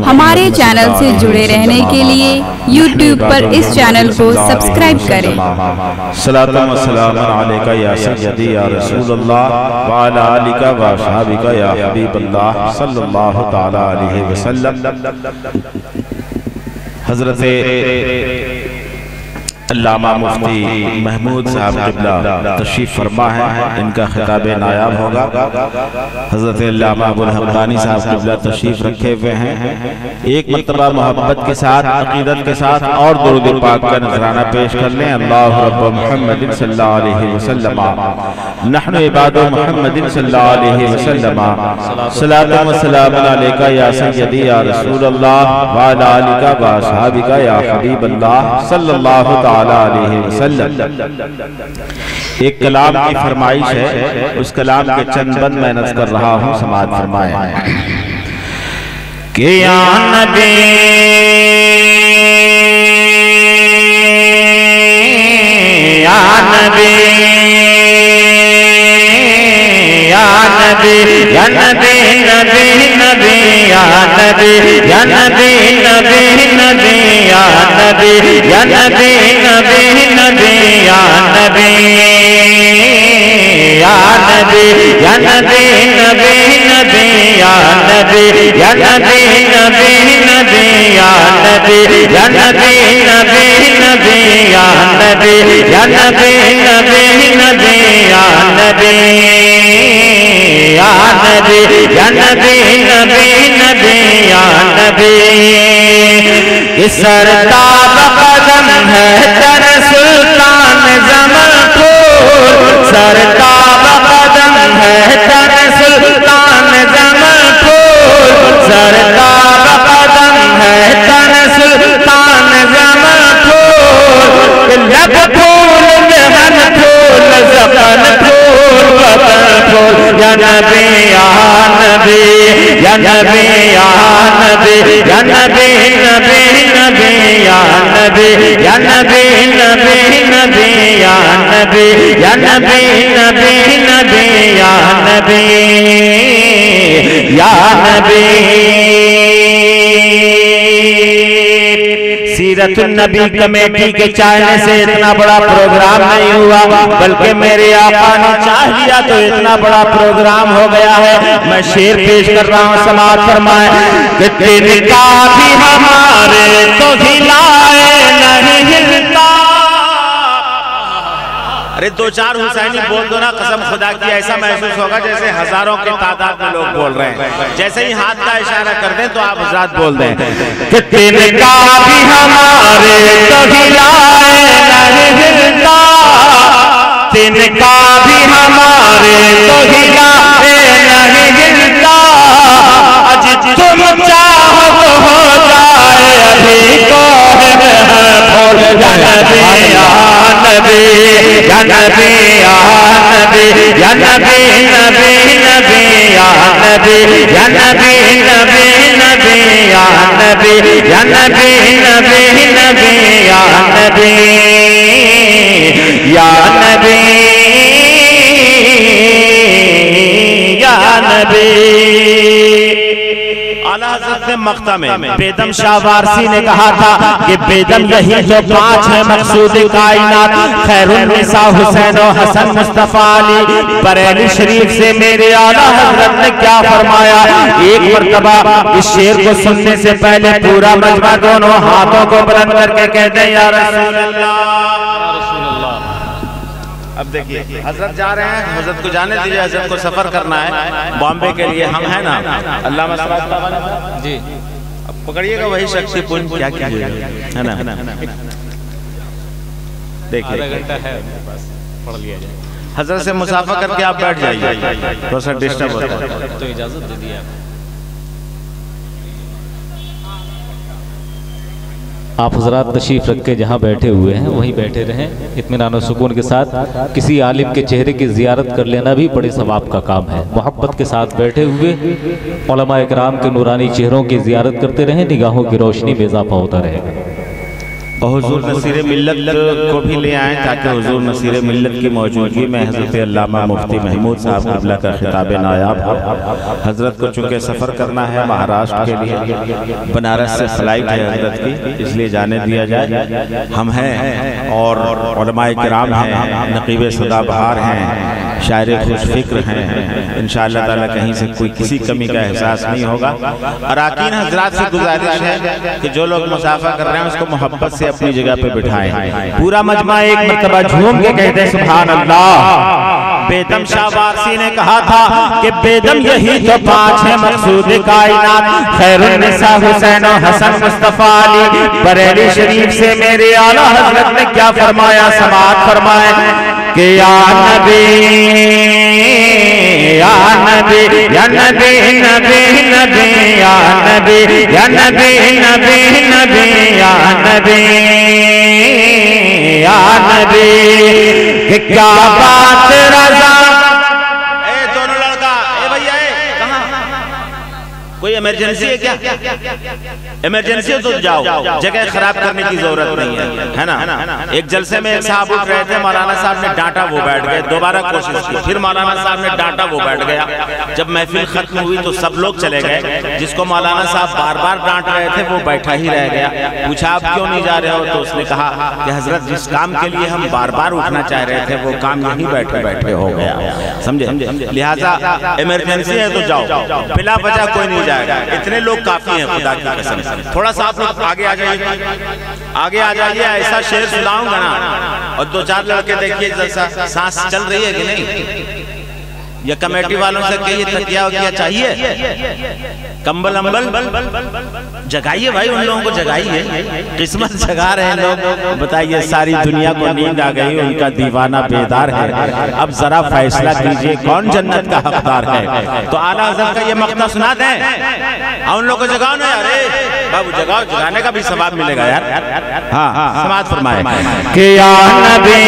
हमारे चैनल से जुड़े रहने के लिए YouTube पर इस चैनल को सब्सक्राइब करें। सलातम व सलाम अलैका या सय्यदी या रसूलल्लाह व अला आलिका व असहाबिका या हबीबल्लाह सल्लल्लाहु तआला अलैहि वसल्लम। हज़रत अल्लामा मुफ्ती महमूद साहब क़िबला तशरीफ़ फरमा है, इनका खिताब नायाब होगा। हज़रत अल्लामा अबुल हक़ानी साहब क़िबला तशरीफ़ रखे हुए हैं। एक मरतबा मोहब्बत के साथ, अक़ीदत के साथ और दुरूद पाक का नजराना पेश कर लें। अल्लाहु रब्ब मुहम्मदिन सल्लल्लाहु अलैहि वसल्लम नहनु इबादु मुहम्मदिन सल्लल्लाहु अलैहि वसल्लम सलातु व सलाम अलैका या सय्यदी या रसूलल्लाह व अला आलिका व असहाबिका या हबीबल्लाह सल्लल्लाहु तआला अलैहि वसल्लम। एक कलाम की फरमाइश है, उस कलाम के चंद बंद मैं नज़्म कर रहा हूँ, समाअत फरमाएं कि या नबी या नबी या नबी या नबी नबी नबी या नबी या नबी नबी नबी या नबी या नबी नबी नबी या नबी या नबी या नबी नबी नबी या नबी या नबी नबी नबी या नबी या नबी नबी नबी या नबी या नबी नबी नबी या नबी या नबी या नबी नबी नबी या नबी। सरताब कदम है तर सुल्तान जमलपुर, सरताब कदम है तर सुल्तान जमलपुर, सरताब कदम है तर सुल्तान जमलपुर। लब फूल जहन फूल ज़फ़न फूल वतन फूल या नबी या नबी या नबी या नबी या नबी नबी नबी या नबी या नबी नबी नबी या नबी या नबी नबी नबी या नबी या नबी। सीरतुन नबी कमेटी के चाहने से इतना बड़ा प्रोग्राम नहीं हुआ, बल्कि मेरे आका ने चाह लिया तो इतना बड़ा प्रोग्राम हो गया है। मैं शेर पेश कर रहा हूँ, समाअत फरमाएं कि तिनका भी हमारे तो हिलाए नहीं हिलता। अरे दो चार हुसैनी बोल दो ना, कसम खुदा की ऐसा महसूस होगा जैसे हजारों के तादाद में लोग बोल रहे हैं। जैसे ही हाथ का इशारा कर दें तो आप हज़रात बोल दें कि तिनका भी हमारे तो हिलाए नहीं हिलता, तिनका भी हमारे तो हिलाए नहीं हिलता। आज तुम चाहो तो हो जाए अभी को है फूल या नबी या नबी या नबी या नबी या नबी नबी नबी या नबी या नबी नबी नबी या नबी या नबी नबी नबी या नबी या नबी या नबी। आला हज़रत ने मक्ता में बेदम शाह वारसी ने कहा था कि बेदम यही जो पांच है मकसूद कायनात, खैरुन्निसा हुसैन और हसन मुस्तफा अली। बरेली शरीफ से मेरे आला हज़रत ने क्या फरमाया, एक मरतबा इस शेर को सुनने से पहले पूरा मजमा दोनों हाथों को बुलंद करके कहते हैं या रसूल अल्लाह। अब देखिए हजरत जा रहे हैं, हजरत को जाने दीजिए, हजरत को सफर करना है बॉम्बे के लिए। हम है ना अल्लामा जी, अब पकड़िएगा वही शख्सी पुंज क्या कीजिएगा, है ना। देखिए पढ़ लिया जाए, हजरत से मुसाफा करके आप बैठ जाइए, थोड़ा सा डिस्टर्ब होता है तो इजाजत दे दिया। आप हजरात तशरीफ़ रख के जहाँ बैठे हुए हैं वहीं बैठे रहें इत्मीनान और सुकून के साथ। किसी आलिम के चेहरे की ज़ियारत कर लेना भी बड़े सवाब का काम है। मोहब्बत के साथ बैठे हुए उलमा इकराम के नूरानी चेहरों की ज़ियारत करते रहें, निगाहों की रोशनी में इजाफा होता रहेगा। और हुजूर नसीर मिल्लत को भी ले आए ताकि हुजूर नसीर मिल्लत की मौजूदगी में हज़रत अल्लामा मुफ्ती महमूद साहब क़िबला का खिताब नायाब हो। हज़रत को चूँकि सफ़र करना है महाराष्ट्र के लिए, बनारस से फ्लाइट है हज़रत की, इसलिए जाने दिया जाए। हम हैं और उलमाए किराम हैं, नक़ीब सदाबहार हैं, शायर खुश फिक्र हैं। इंशाअल्लाह ताला कहीं से कोई किसी कमी का एहसास नहीं होगा। अराकीन हज़रात से गुजारिश है कि जो लोग मुसाफा कर रहे हैं उसको मोहब्बत से अपनी जगह पे बिठाएं। पूरा मजमा एक मर्तबा झूम के कहते हैं सुभान अल्लाह। बेदम शाह वारसी ने कहा था कि बेदम यही तो पांच है मकसूद कायनात, खैरुन्निसा हुसैन और हसन मुस्तफा अली। बरेली शरीफ से मेरे आला हजरत ने क्या फरमाया, समाअत फरमाए कि या नबी या नबी या नबी नबी नबी या नबी या नबी नबी नबी या नबी या नबी। कि क्या बात रज़ा। ए दोनों लड़का, ए भैया कहाँ, कोई इमरजेंसी है क्या? इमरजेंसी हो तो जाओ, जगह खराब करने की जरूरत नहीं है ना। एक जलसे में एक साहब उठ रहे थे, मौलाना साहब ने डांटा, वो बैठ गए। दोबारा कोशिश की, फिर मौलाना साहब ने डांटा, वो बैठ गया। जब महफिल खत्म हुई तो सब लोग चले गए। जिसको मौलाना साहब बार बार डांट रहे थे वो बैठा ही रह गया। पूछा आप क्यों नहीं जा रहे हो? तो उसने कहा कि हजरत जिस काम के लिए हम बार बार उठना चाह रहे थे वो काम यहीं बैठे बैठे हो गया, समझे। लिहाजा इमरजेंसी है तो जाओ, बिला वजह कोई नहीं जाएगा। इतने लोग काफी हैं खुदा की कसम। थोड़ा सा आप लोग आगे आ जाइए, आगे आ जाइए। ऐसा शेर सुनाऊंगा ना, और दो चार लड़के देखिए जैसा सांस चल रही है कि नहीं। या कमेटी वालों से कहिए तकिया वकिया चाहिए, कंबल अंबल जगाइए भाई, उन लोगों को जगाइए। किस्मत जगा रहे हैं लोग। बताइए सारी दुनिया को नींद आ गई, उनका दीवाना बेदार है। अब जरा फैसला कीजिए कौन जन्नत का हकदार है। तो आला हज़रत का ये मक़ता सुना दें, उन लोगों को जगाओ ना यार। बाबू जगाओ, जगाने का भी सवाब मिलेगा यार। हाँ, समाअत फरमाए कि या नबी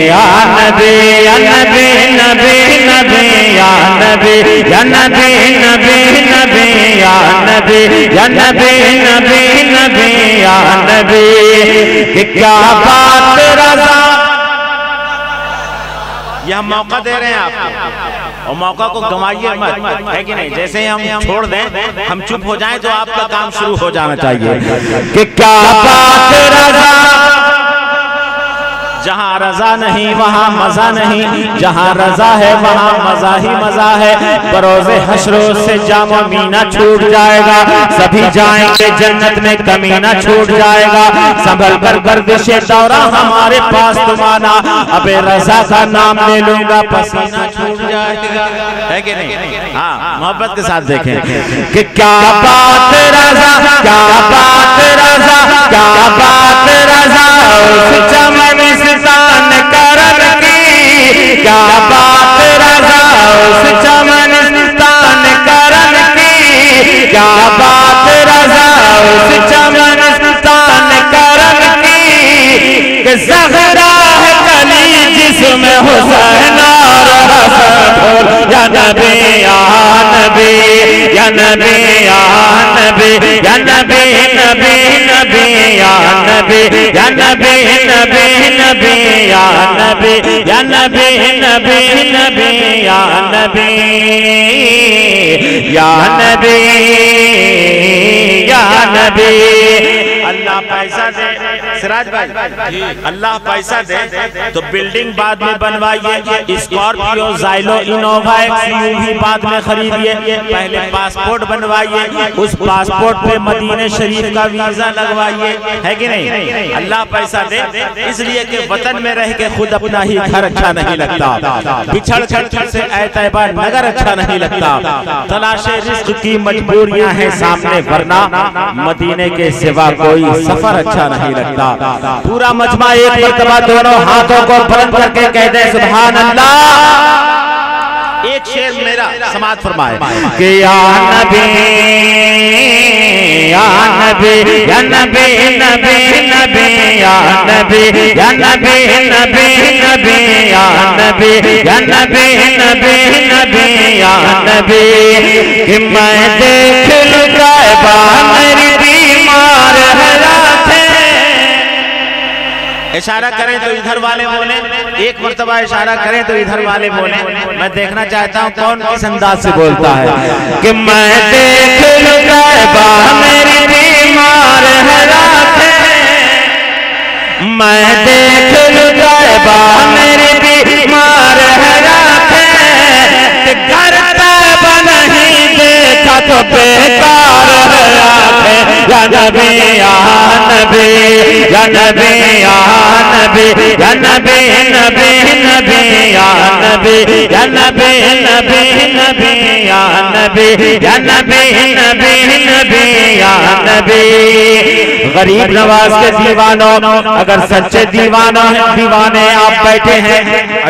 या नबी या नबी नबी नबी या नबी या नबी नबी नबी या नबी या नबी नबी नबी या नबी। कि क्या बात रज़ा। यह मौका दे रहे हैं आपको, और मौका को गंवाइए मत, है कि नहीं। जैसे ही हम छोड़ दें, हम चुप हो जाएं तो आपका काम शुरू हो जाना चाहिए। कि क्या बात रज़ा। जहाँ रजा नहीं वहाँ मजा नहीं, जहाँ रजा है वहाँ मजा ही मजा है। बरोज़े हश्र से जामा मीना छूट जाएगा, सभी जाएंगे जन्नत में, कमीना छूट जाएगा। संभल कर गर्दिशे दौरा हमारे पास तुम्हारा, अबे रजा का नाम ले लूंगा पसीना छूट जाएगा, है कि नहीं। हाँ, मोहब्बत के साथ देखें कि क्या बात रजा, क्या बात रजा, क्या बात रजा। उस चमन सितान करन की, क्या बात रजा। उस चमन सितान करन की, क्या बात रजा। उस चमन सितान करन की। कि ज़हरा है कली जिसमें हुसैन और हसन। या नबी या नबी या नबी या नबी या नबी नबी नबी या नबी या नबी नबी नबी या नबी या नबी नबी नबी या नबी या नबी या नबी। अल्लाह पैसा दे सिराज भाई, अल्लाह पैसा दे तो बिल्डिंग बाद में बनवाइए, स्कॉर्पियो ज़ाइलो इनोवा एक्सयूवी बाद में खरीदिए। पहले पासपोर्ट बनवाइए, उस पासपोर्ट पे मदीने शरीफ का वीजा लगवाइए, है कि नहीं। अल्लाह पैसा दे इसलिए कि वतन में रह के खुद अपना ही घर अच्छा नहीं लगता, बिछड़ कर से ऐ तैबा नगर अच्छा नहीं लगता। तलाशे रिज़्क़ की मजबूरियां हैं सामने, वरना मदीने के सिवा कोई सफर अच्छा नहीं लगता। पूरा मजमा एक मर्तबा दोनों हाथों को बुलंद करके कह दे सुभान अल्लाह। एक शेर मेरा समाअत फरमाए कि या नबी या नबी या नबी नबी नबी या नबी या नबी नबी नबी या नबी या नबी नबी नबी या नबी। कि मैं देख लूँ कायबा मेरी बीमार है इशारा करें तो इधर वाले बोले, एक मर्तबा इशारा करें तो इधर वाले बोले। मैं देखना चाहता हूँ कौन किस अंदाज से बोलता है कि मैं देख लूंगा मेरी बीमार है रातें, मैं देख लूंगा मेरी बीमार है रातें, घर नहीं देखा तो बेकार है आंखें। या नबी या नबी या नबी या नबी या नबी नबी नबी या नबी या नबी नबी नबी या नबी या नबी नबी नबी या नबी। गरीब नवाज के दीवानों, अगर सच्चे दीवाने आप बैठे हैं,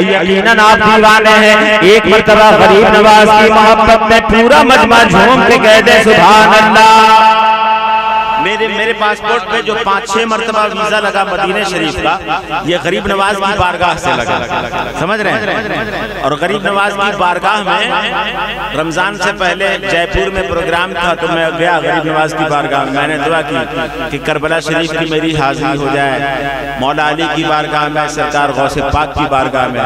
यकीनन आप दीवाने हैं, एक मर्तबा गरीब नवाज की मोहब्बत में पूरा मजमा झूम के कह दे सुभान अल्लाह। मेरे पासपोर्ट पे जो 5-6 मरतबा वीजा लगा मदीने शरीफ का, ये गरीब नवाज की बारगाह से लगा, समझ रहे हैं। और गरीब नवाज की बारगाह में रमजान से पहले जयपुर में प्रोग्राम था, तो मैं गया गरीब नवाज की बारगाह में। मैंने दुआ की कि करबला शरीफ की मेरी हाजिरी हो जाए, मौला अली की बारगाह में, सरकार गौसे पाक की बारगाह में।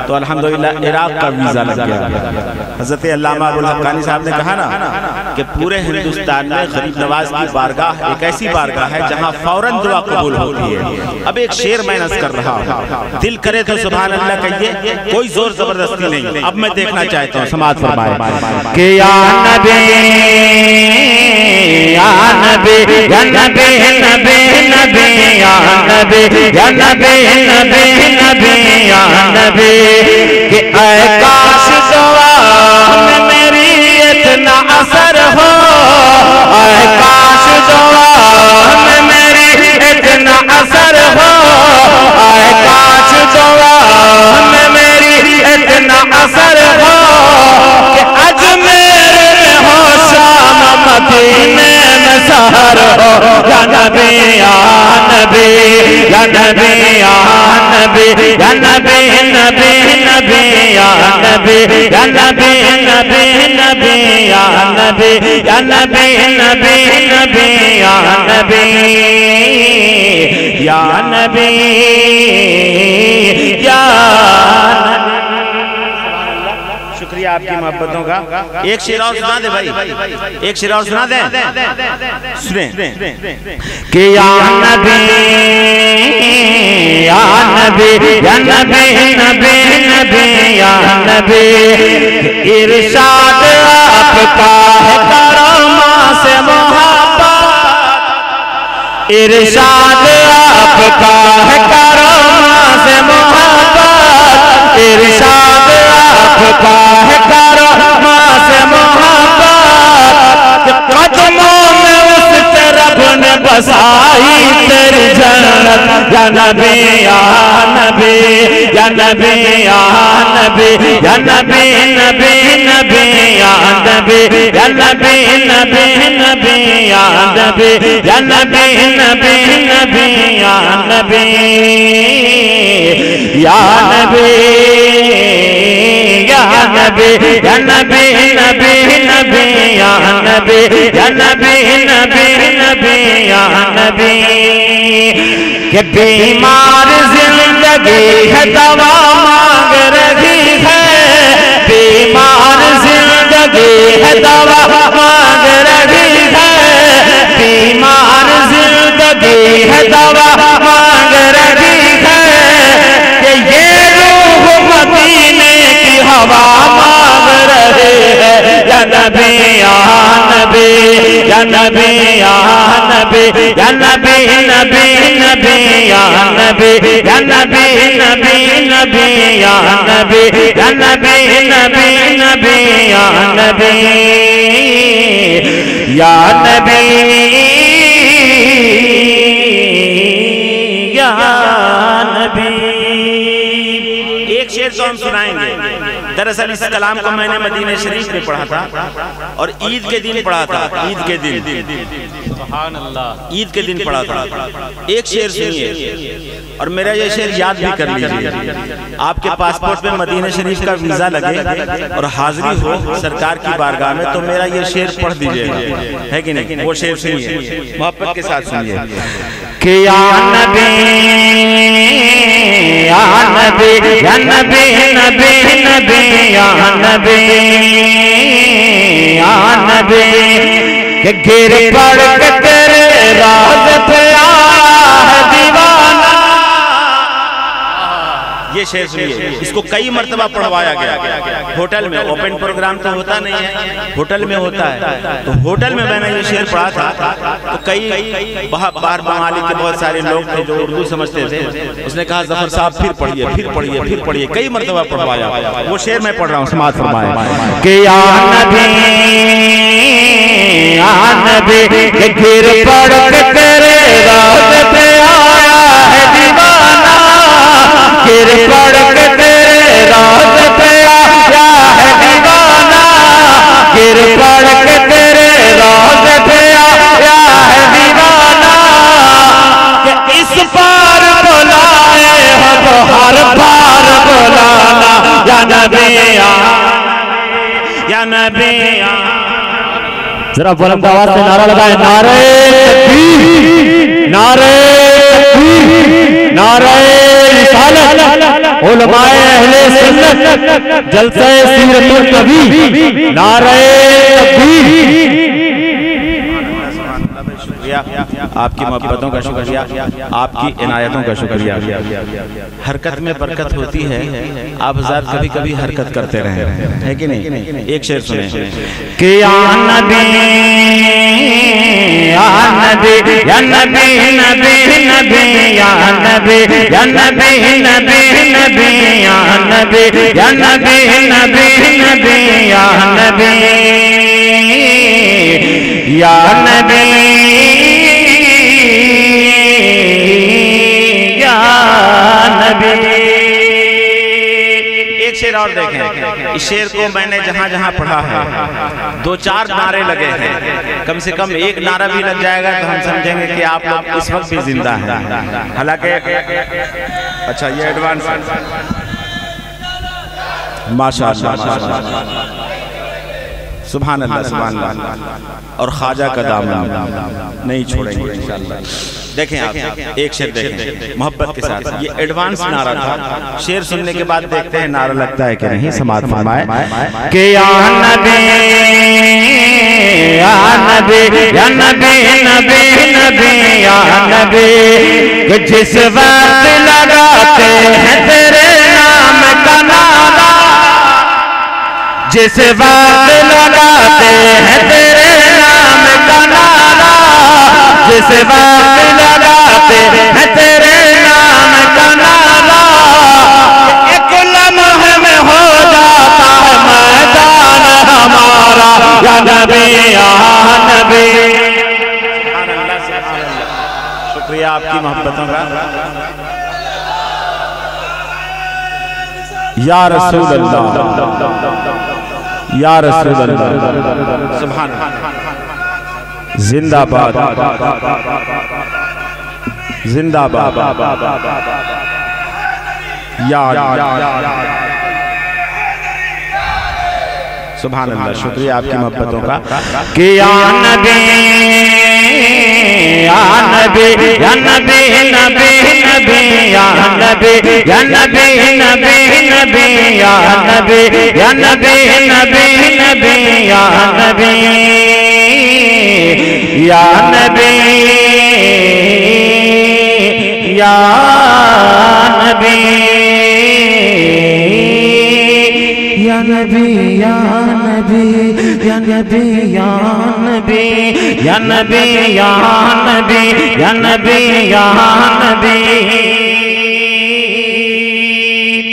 तो अल्हम्दुलिल्लाह इराक का वीजा लग गया। हजरत अल्लामा अबुल हक्कानी साहब ने कहा ना कि पूरे हिंदुस्तान में गरीब नवाज की बारगाह एक ऐसी बारगाह है जहां फौरन दुआ कबूल होती है। अब एक शेर मैं नज़ कर रहा हूं, दिल करे तो सुभान अल्लाह कहिए, कोई जोर जबरदस्ती नहीं। अब मैं देखना चाहता हूं, समाज फरमाए कि या नबी या नबी या नबी नबी नबी या नबी या नबी नबी नबी या नबी कि ऐ काश दुआ में मेरी इतना असर हो, ऐ काश दुआ में मेरी इतना असर हो, ऐ काश दुआ में मेरी इतना असर हो कि अजमेर में हो शाम मदीने में सहर हो। या नबी या नबी या नबी या नबी या नबी नबी नबी या नबी या नबी नबी नबी या नबी या नबी नबी नबी या नबी या नबी या नबी। शुक्रिया आपकी मोहब्बतों का। एक शेर और सुना दे भाई, एक शेर और सुना दे, सुने कि या नबी या नबी या नबी नबी नबी या नबी। इरशाद आपका है करमा से मोहब्बत, इरशाद आपका है करमा से मोहब्बत, इरशाद आपका है करमा से मोहब्बत। कदमों में उसके रब ने बसाई तेरी जन्नत। या नबी या नबी या नबी या नबी या नबी नबी नबी या नबी या नबी नबी नबी या नबी या नबी नबी नबी या नबी या नबी या नबी या नबी नबी नबी या नबी या नबी नबी नबी या नबी। कि बीमार जिंदगी है दवा मांग रही है, बीमार जिंदगी है दवा मांग रही है, बीमार जिंदगी है दवा मांग रही है। कि ये रूह मदीने की हवा मांग रहे है। या नबी या नबी या नबी या नबी या नबी नबी नबी या नबी या नबी नबी नबी या नबी या नबी नबी नबी या नबी या नबी या नबी। एक शेर तो हम सुनाएंगे। दरअसल इस कलाम को मैंने मदीने शरीफ में पढ़ा था और ईद के दिन पढ़ा था, ईद के दिन, सुभान अल्लाह, ईद के दिन पढ़ा था। एक शेर सुनिए और मेरा ये शेर याद भी कर लीजिए। आपके पासपोर्ट पे मदीने शरीफ का वीजा लगे और हाजिरी हो सरकार की बारगाह में, तो मेरा ये शेर पढ़ दीजिए, है कि नहीं? वो शेर सुनिए, मोहब्बत के साथ सुनिए। कि या नबी या नबी या नबी नबी नबी या नबी या नबी कि गिर पड़ के तेरे राज पे आया दीवाना। ये शेर सुनिए, इसको कई मर्तबा पढ़वाया गया। होटल में ओपन प्रोग्राम तो होता नहीं है, होटल में होता है। तो होटल में मैंने ये शेर पढ़ा था, तो कई बाहर बंगाली के बहुत सारे लोग थे जो उर्दू समझते थे। उसने कहा जफर साहब फिर पढ़िए फिर पढ़िए फिर पढ़िए, कई मर्तबा पढ़वाया। वो शेर मैं पढ़ रहा हूँ, समाज फरमाए कि या नबी या नबी गिर पड़ के तेरे राज पे आया है दीवाना। गिर पड़ के तेरे राज पे आया है दीवाना। गिर पड़ के तेरे राज पे आया है दीवाना। कि इस बार बुलाए हो तो हर बार बुलाना। या नबी या नबी। जरा बुलंद आवाज से नारा लगाए, नारे तकबीर, नारे तकबीर, नारे रिसालत, उलमाए अहले सुन्नत, जलसे सीरतुल नबी, नारे तकबीर। आपकी मोहब्बतों का शुक्रिया, आपकी इनायतों का शुक्रिया। हरकत में बरकत होती है, आप हज़ार कभी कभी हरकत करते रहे, है कि नहीं? एक शेर सुने कि या नबी या नबी या नबी नबी नबी या नबी या नबी नबी नबी या नबी या नबी नबी नबी या नबी या नबी या नबी। एक शेर और देखें, इस शेर को मैंने जहां जहां पढ़ा है 2-4 नारे लगे हैं। कम से कम एक नारा भी लग जाएगा तो हम समझेंगे कि आप लोग इस वक्त भी जिंदा हैं। हालांकि अच्छा ये एडवांस माशाअल्लाह सुभान अल्लाह सुभान अल्लाह। और ख्वाजा का दामन नहीं छोड़ेंगे इंशाअल्लाह। देखें आप एक शेर देखें मोहब्बत के साथ। ये एडवांस नारा था, शेर सुनने के बाद देखते हैं नारा लगता है कि नहीं। समाज फरमाए कि या नबी या नबी या नबी नबी नबी या नबी जिस वक्त लगाते हैं तेरे नाम का नारा। जिस वक्त लगाते हैं तेरे नाम का नारा। जिस वक्त लगाते हैं तेरे नाम का नारा। एक लम्हे में हो जाता है मैदान हमारा। या नबी या नबी। शुक्रिया आपकी मोहब्बतों का। या रसूल अल्लाह या रसूल अल्लाह सुभान जिंदाबाद जिंदाबाद या सुभान अल्लाह। शुक्रिया आपकी मोहब्बतों का कि या नबी या नबी या नबी नबी नबी या नबी या नबी नबी नबी या नबी या नबी नबी नबी या नबी या नबी या नबी या नबी या नबी या नबी या नबी या नबी या नबी या नबी या नबी।